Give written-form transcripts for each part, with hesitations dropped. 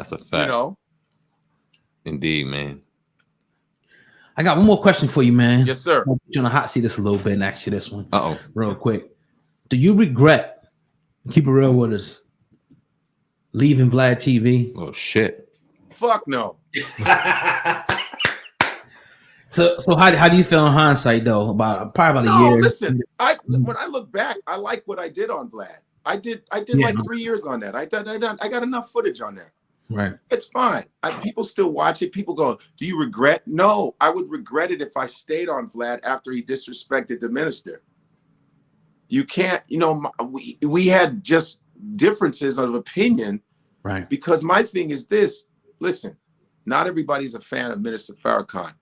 That's a fact. You know? Indeed, man. I got one more question for you, man. Yes, sir. I'm trying to hot seat this a little bit and ask you this one. Real quick. Do you regret, keep it real with us, leaving VladTV? Oh, shit. Fuck no. So how do you feel in hindsight, though? Probably about a year. Listen, when I look back, I like what I did on Vlad. I did like 3 years on that. I got enough footage on there. Right. It's fine. People still watch it. People go, do you regret? No, I would regret it if I stayed on Vlad after he disrespected the minister. You can't, we had just differences of opinion. Right. Because my thing is this, listen, not everybody's a fan of Minister Farrakhan.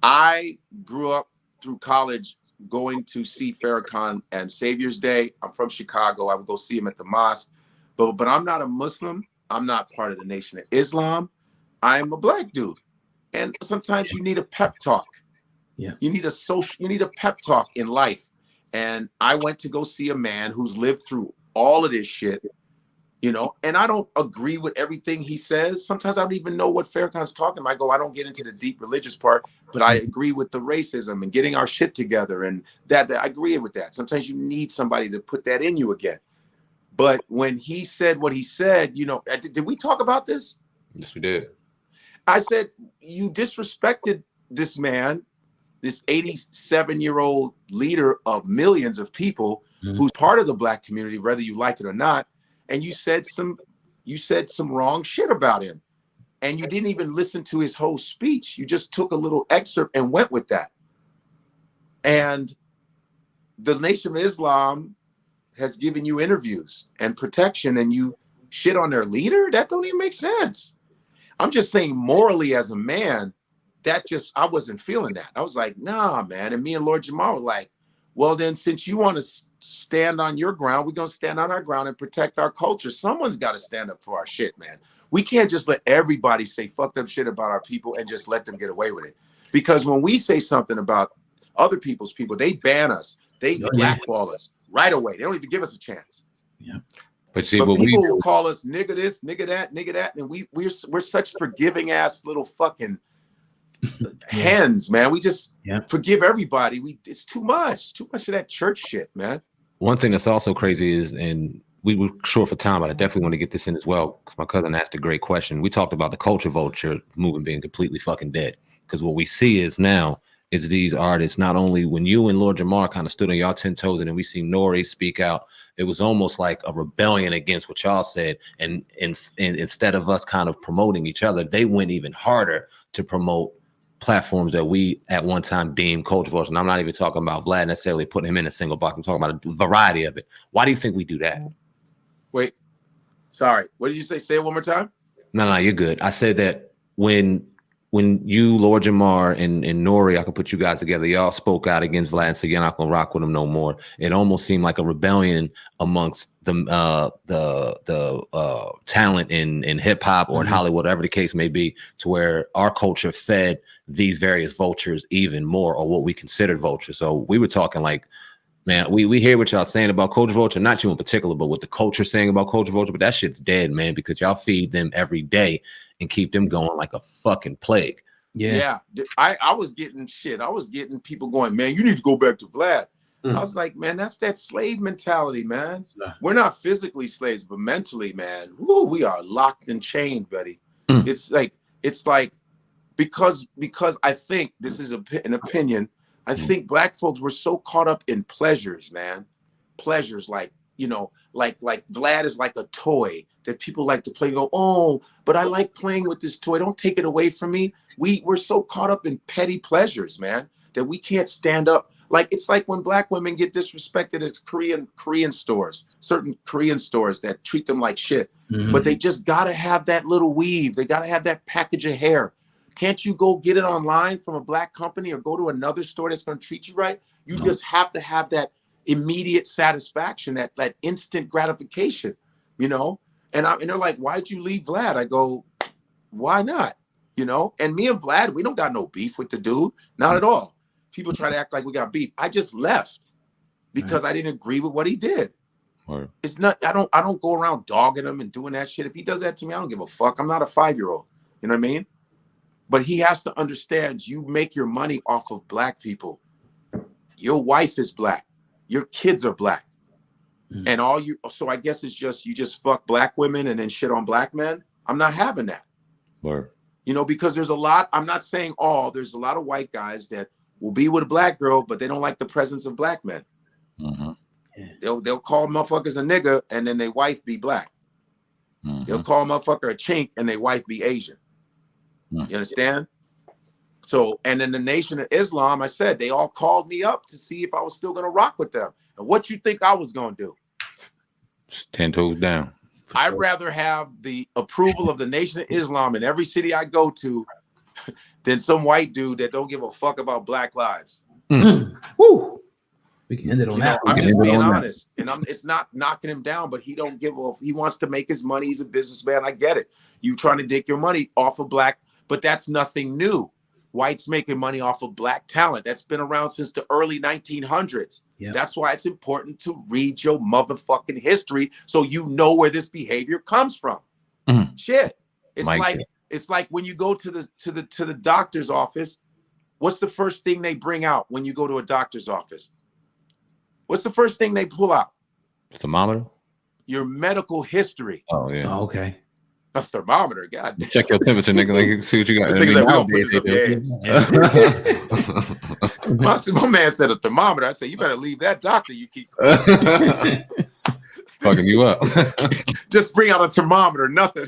I grew up through college going to see Farrakhan and Savior's Day. I'm from Chicago. I would go see him at the mosque. But I'm not a Muslim. I'm not part of the Nation of Islam. I'm a black dude. And sometimes you need a pep talk. Yeah. You need a pep talk in life. And I went to go see a man who's lived through all of this shit. And I don't agree with everything he says. Sometimes I don't even know what Farrakhan's talking about. I don't get into the deep religious part, but I agree with the racism and getting our shit together. And that I agree with that. Sometimes you need somebody to put that in you again. But when he said what he said, did we talk about this? Yes, we did. I said, you disrespected this man, this 87-year-old leader of millions of people who's part of the black community, whether you like it or not. And you said some wrong shit about him. And you didn't even listen to his whole speech. You just took a little excerpt and went with that. And the Nation of Islam has given you interviews and protection, and you shit on their leader? That don't even make sense. I'm just saying morally as a man, I wasn't feeling that. I was like, nah, man. And me and Lord Jamal were like, well, then since you want to stand on your ground, we're going to stand on our ground and protect our culture. Someone's got to stand up for our shit, man. We can't just let everybody say fucked up shit about our people and just let them get away with it. Because when we say something about other people's people, they ban us. They blackball us right away. They don't even give us a chance. Yeah. But see, but people will call us nigga this, nigga that, and we're such forgiving ass little fucking hens, man. We just forgive everybody. It's too much of that church shit, man. One thing that's also crazy is, and we were short for time, but I definitely want to get this in as well, because my cousin asked a great question. We talked about the culture vulture movement being completely fucking dead, because what we see is now is these artists, not only when you and Lord Jamar kind of stood on y'all 10 toes and then we see Nori speak out, it was almost like a rebellion against what y'all said. And instead of us kind of promoting each other, they went even harder to promote platforms that we at one time deemed culture vulture. And I'm not even talking about Vlad necessarily putting him in a single box. I'm talking about a variety of it. Why do you think we do that? Wait, sorry. What did you say? Say it one more time. No, you're good. I said that when you, Lord Jamar, and Nori, I could put you guys together, y'all spoke out against Vlad and said you're not gonna rock with him no more. It almost seemed like a rebellion amongst the talent in hip hop or in Hollywood, whatever the case may be, to where our culture fed these various vultures even more, or what we considered vultures. So we were talking like, man, we hear what y'all saying about culture vulture, not you in particular, but what the culture saying about culture vulture, but that shit's dead, man, because y'all feed them every day and keep them going like a fucking plague. Yeah. I was getting shit. I was getting people going, man, you need to go back to Vlad. I was like, man, that's that slave mentality, man. We're not physically slaves, but mentally, man, we are locked and chained, buddy. It's like because I think this is an opinion. I think black folks were so caught up in pleasures, man. Pleasures like Vlad is like a toy that people like to play and go, oh, but I like playing with this toy. Don't take it away from me. We're so caught up in petty pleasures, man, that we can't stand up. Like, it's like when black women get disrespected at Korean stores, certain Korean stores that treat them like shit. But they just got to have that little weave. They got to have that package of hair. Can't you go get it online from a black company or go to another store that's going to treat you right? You just have to have that immediate satisfaction, that instant gratification, And they're like, why'd you leave Vlad? I go, why not? And me and Vlad, we don't got no beef with the dude, not at all. People try to act like we got beef. I just left because I didn't agree with what he did. Word. It's not. I don't go around dogging him and doing that shit. If he does that to me, I don't give a fuck. I'm not a 5-year-old. You know what I mean? But he has to understand. You make your money off of black people. Your wife is black. Your kids are black. And all you. So I guess it's just you just fuck black women and then shit on black men. I'm not having that. Word. You know, because there's a lot. I'm not saying all. There's a lot of white guys that will be with a black girl, but they don't like the presence of black men. Mm-hmm. They'll call motherfuckers a nigga and then their wife be black. Mm-hmm. They'll call a motherfucker a chink and their wife be Asian. Mm-hmm. You understand? So, and in the Nation of Islam, I said they all called me up to see if I was still gonna rock with them. And what you think I was gonna do? Just 10 toes down. I'd rather have the approval of the Nation of Islam in every city I go to than some white dude that don't give a fuck about black lives. Woo. We can end it on that. I'm just being honest, and it's not knocking him down, but he don't give a. He wants to make his money. He's a businessman. I get it. You trying to take your money off of black, but that's nothing new. Whites making money off of black talent. That's been around since the early 1900s. Yep. That's why it's important to read your motherfucking history so you know where this behavior comes from. Shit. It's like when you go to the doctor's office, what's the first thing they bring out when you go to a doctor's office? What's the first thing they pull out? Thermometer? Your medical history. Oh, yeah. Oh, okay. A thermometer, God. Check your temperature, nigga. Like, see what you got. My man said a thermometer. I said, you better leave that doctor. You keep fucking you up. Just bring out a thermometer. Nothing.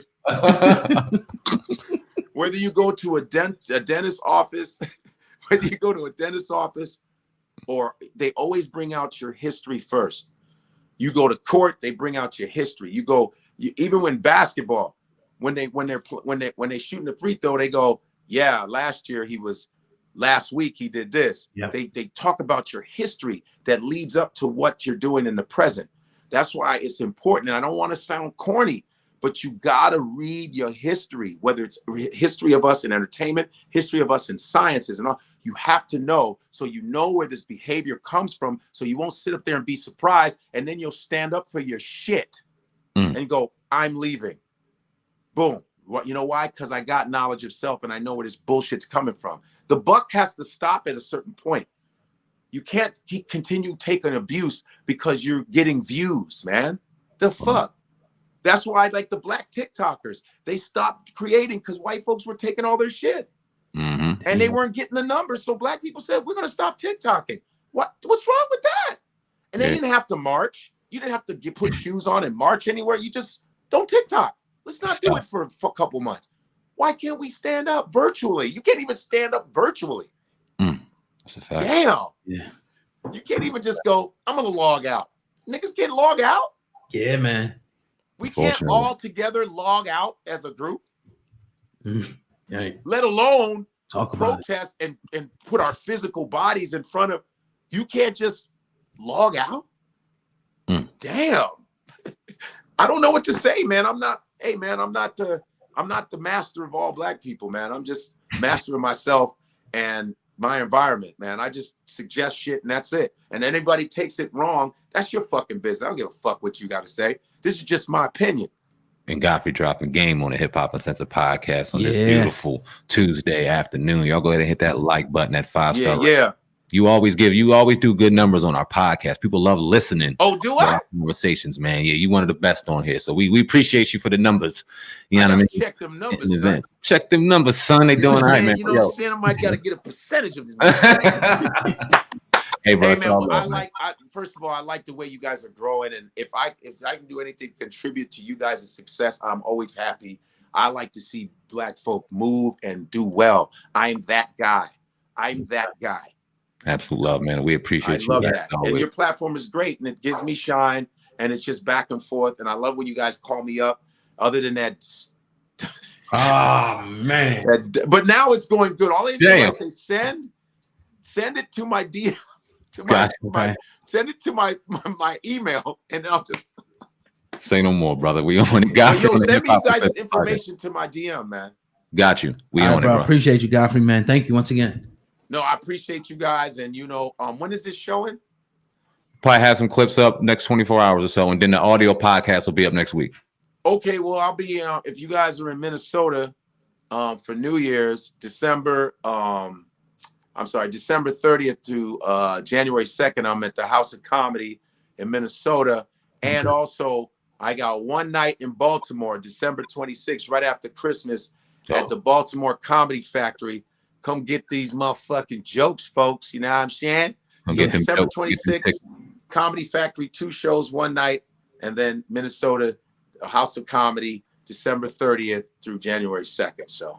Whether you go to a dentist office, or they always bring out your history first. You go to court, they bring out your history. Even when basketball, when they shooting the free throw, they go, yeah, last week he did this. Yep. They talk about your history that leads up to what you're doing in the present. That's why it's important. And I don't want to sound corny, but you gotta read your history, whether it's history of us in entertainment, history of us in sciences and all. You have to know, so you know where this behavior comes from, so you won't sit up there and be surprised, and then you'll stand up for your shit and go, I'm leaving. Boom. You know why? Because I got knowledge of self and I know where this bullshit's coming from. The buck has to stop at a certain point. You can't continue taking abuse because you're getting views, man. The fuck? That's why, like the black TikTokers, they stopped creating because white folks were taking all their shit. And they weren't getting the numbers. So black people said, we're going to stop TikToking. What's wrong with that? And they didn't have to march. You didn't have to put shoes on and march anywhere. You just don't TikTok. Let's not do it for a couple months. Why can't we stand up virtually? You can't even stand up virtually. That's a fact. Damn. Yeah. You can't even just go, I'm going to log out. Niggas can't log out. Yeah, man. We can't all together log out as a group. Yeah. Let alone talk about protest and put our physical bodies in front of. You can't just log out. Damn. I don't know what to say, man. I'm not the master of all black people, man. I'm just master of myself and my environment, man. I just suggest shit and that's it. And anybody takes it wrong, that's your fucking business. I don't give a fuck what you got to say. This is just my opinion. And Godfrey dropping game on the Hip Hop Uncensored podcast on this beautiful Tuesday afternoon. Y'all go ahead and hit that like button, that 5-star. Yeah. You always do good numbers on our podcast. People love listening. Oh, do I? Conversations, man. Yeah, you one of the best on here. So we appreciate you for the numbers. You know what I mean? Check them numbers, son. Check them numbers, son. They doing all right, man. You know what I'm saying? I might gotta get a percentage of this. Hey, bro. Hey, man, first of all, I like the way you guys are growing, and if I can do anything to contribute to you guys' success, I'm always happy. I like to see black folk move and do well. I'm that guy. Absolute love, man. We appreciate you. I love that. And your platform is great, and it gives me shine, and it's just back and forth. And I love when you guys call me up. Other than that, oh man. But now it's going good. All they do is say send it to my DM. Send it to my email, and I'll just say no more, brother. We only got you. Send me you guys' information to my DM, man. Got you. We own it, bro. Bro. Appreciate you, Godfrey, man. Thank you once again. No, I appreciate you guys, and when is this showing? Probably have some clips up next 24 hours or so, and then the audio podcast will be up next week. Okay, well, I'll be if you guys are in Minnesota for New Year's, December 30th to January 2nd, I'm at the House of Comedy in Minnesota. And also, I got one night in Baltimore, December 26th, right after Christmas, at the Baltimore Comedy Factory. Come get these motherfucking jokes, folks. You know what I'm saying? So December 26th, Comedy Factory, 2 shows, one night. And then Minnesota, House of Comedy, December 30th through January 2nd. So.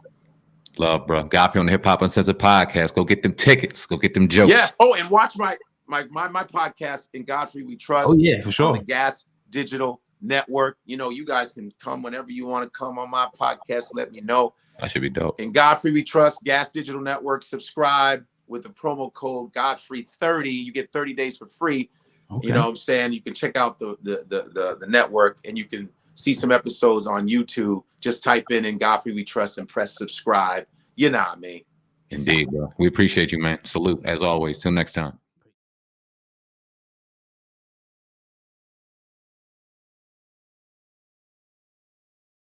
Love, bro. Godfrey on the Hip Hop Uncensored podcast. Go get them tickets. Go get them jokes. Yes. Oh, and watch my podcast, In Godfrey We Trust. Oh, yeah, for sure. On the Gas Digital Network. You know, you guys can come whenever you want to come on my podcast. Let me know. That should be dope. In Godfrey We Trust, Gas Digital Network. Subscribe with the promo code Godfrey30. You get 30 days for free. Okay. You know what I'm saying? You can check out the network, and you can see some episodes on YouTube. Just type in Godfrey We Trust and press subscribe. You know what I mean? Indeed, bro. We appreciate you, man. Salute, as always. Till next time.